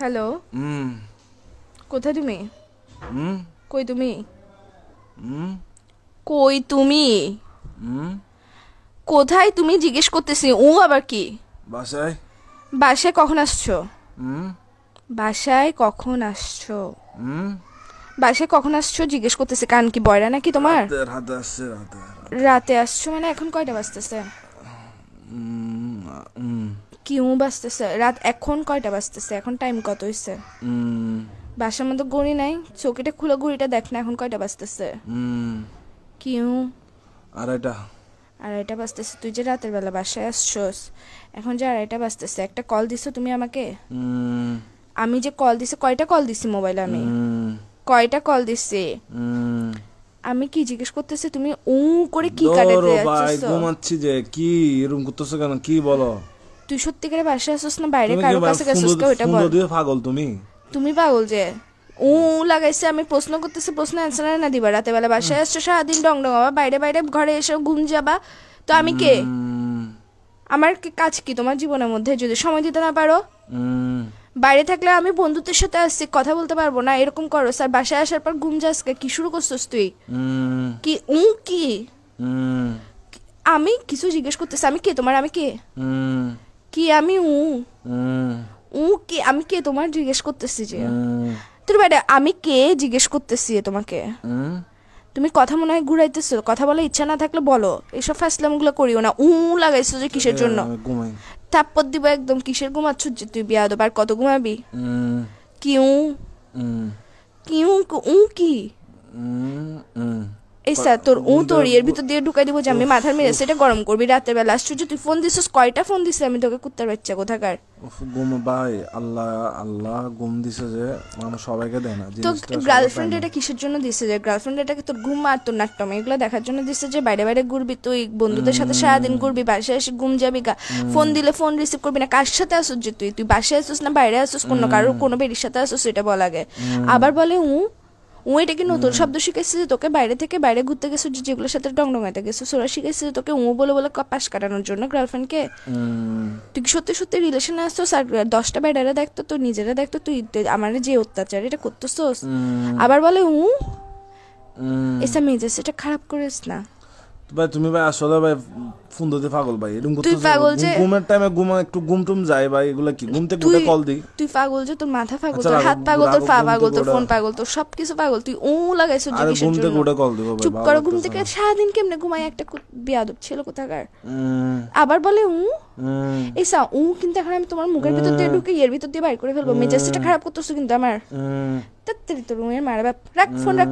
Hello, কোথায় তুমি? কই তুমি? কই তুমি? কোথায় তুমি জিজ্ঞেস করতেছি। আবার কি? বাসায়। বাসায় কখন আসছো? বাসায় কখন আসছো? বাসায় কখন আসছো জিজ্ঞেস করতেছি। কান কি বয়রা নাকি তোমার? রাতে আসছে রাতে। রাতে আসছো মানে এখন কয়টা বাজতেছে? কি বাজতেছে? রাত এখন কয়টা বাজতেছে? এখন টাইম কত হইছে? বাসার মধ্যে ঘড়ি নাই? চোখেটা খুলে ঘড়িটা দেখ না, এখন কয়টা বাজতেছে? কি আড়াইটা। আড়াইটা বাজতেছে? তুই যে রাতের বেলা বাসায় আসছোস, এখন যে আড়াইটা বাজতেছে, একটা কল দিছো তুমি আমাকে? আমি যে কল দিছি, কয়টা কল দিছি মোবাইলে? আমি কয়টা কল দিছি? আমি কি জিজ্ঞেস করতেছি, তুমি করে কি কাটাতে যাচ্ছিস? ঘুমাচ্ছি যে। কি এরকম করতেছো কেন? কি বলো? তুই সত্যিকারে বাসায় আসছিস না বাইরে কারো কাছে গেছিস? ওইটা বল। পাগল তুমি? তুমি পাগল যে লাগাইছে। আমি প্রশ্ন করতেছি, প্রশ্ন অ্যান্সার না দিবা? রাতে বেলা বাসায় আসছো, সারাদিন ডং ডং আবার বাইরে বাইরে ঘরে এসে ঘুম যাবা। তো আমি কে? আমার কি কাজ কি তোমার জীবনের মধ্যে যদি সময় দিতে না পারো? বাইরে থাকলে আমি বন্ধুদের সাথে আসছি, কথা বলতে পারবো না? এরকম করো স্যার। বাসায় আসার পর ঘুম যাস কি শুরু করছিস তুই? কি কি? আমি কিছু জিজ্ঞেস করতেছি, আমি কে তোমার? আমি কে? কি আমি কি? আমি কে তোমার জিজ্ঞেস করতেছি যে তোর বাইরে আমি কে জিজ্ঞেস করতেছি তোমাকে। তুমি কথা মনে হয় ঘুরাইতেছো। কথা বলার ইচ্ছা না থাকলে বলো, এসব ফাসলাম গুলো করিও না। লাগাইছো যে কিসের জন্য? থাপ্পড় দিব একদম। কিসের ঘুমাচ্ছ যে তুই? বিয়াদব। আর কত ঘুমাবি? কি কি কি? এই স্যার তোর তোর এর ভিতর দিয়ে ঢুকাই দিব যে আমি মাথার মেরে সেটা গরম করবি রাতের বেলা। আশ্চর্য, তুই ফোন দিছিস? কয়টা ফোন দিছিস আমি তোকে? কুত্তার বাচ্চা কোথাকার। ভাই আল্লাহ আল্লাহ ঘুম দিছে যে মানুষ সবাইকে দেয় না। তো গার্লফ্রেন্ড এটা কিসের জন্য দিছে? যে গার্লফ্রেন্ড এটাকে তোর ঘুম আর তোর নাট্যম এগুলো দেখার জন্য দিছে যে বাইরে বাইরে ঘুরবি তুই, বন্ধুদের সাথে সারাদিন ঘুরবি, বাসায় এসে ঘুম যাবি গা, ফোন দিলে ফোন রিসিভ করবি না। কার সাথে আসছিস যে তুই? তুই বাসায় আসছিস না বাইরে আসছিস? কারোর কোনো বেরির সাথে আসছিস এটা বল আগে। আবার বলে এটা কি নতুন শব্দ শিখেছিস যে তোকে? বাইরে থেকে বাইরে ঘুরতে গেছো, যেগুলোর সাথে ডংডঙাইতে গেছো ওরা শিখেছিস তোকে বলে বলে পাশ কাটানোর জন্য গার্লফ্রেন্ডকে? তুই সত্যি সত্যি রিলেশনে আসছোস? আর 10টা বেডারা দেখতো, তো নিজেরা দেখতো তুই আমার যে অত্যাচার এটা করতেছোস। আবার বলে এসা মেজাজ এটা খারাপ করিস না ভাই। তুমি ভাই আসলে ভাই ফোন দিতে পাগল ভাই। এরকম তুই পাগল যে ঘুমের টাইমে একটু ঘুম টুম যায় ভাই। এগুলা কি? ঘুম থেকে উঠে কল দিই? তুই পাগল যে, তোর মাথা পাগল, তোর হাত পাগল, তোর পা পাগল, তোর ফোন পাগল, তোর সবকিছু পাগল। তুই লাগাইছ যে কিসের জন্য? ঘুম থেকে উঠে কল দিব ভাই। চুপ করো। ঘুম থেকে সারাদিন কেমনে ঘুমাই একটা বেয়াদব ছিল কোথাকার। আবার বলে এসা কিন্তু এখন আমি তোমার মুখের ভিতর দিয়ে ঢুকে এর ভিতর দিয়ে বাইর করে ফেলবো। মেজাজটা খারাপ করতেছো কিন্তু আমার। তাড়াতাড়ি তোর মারা বাপ। রাখ ফোন রাখ।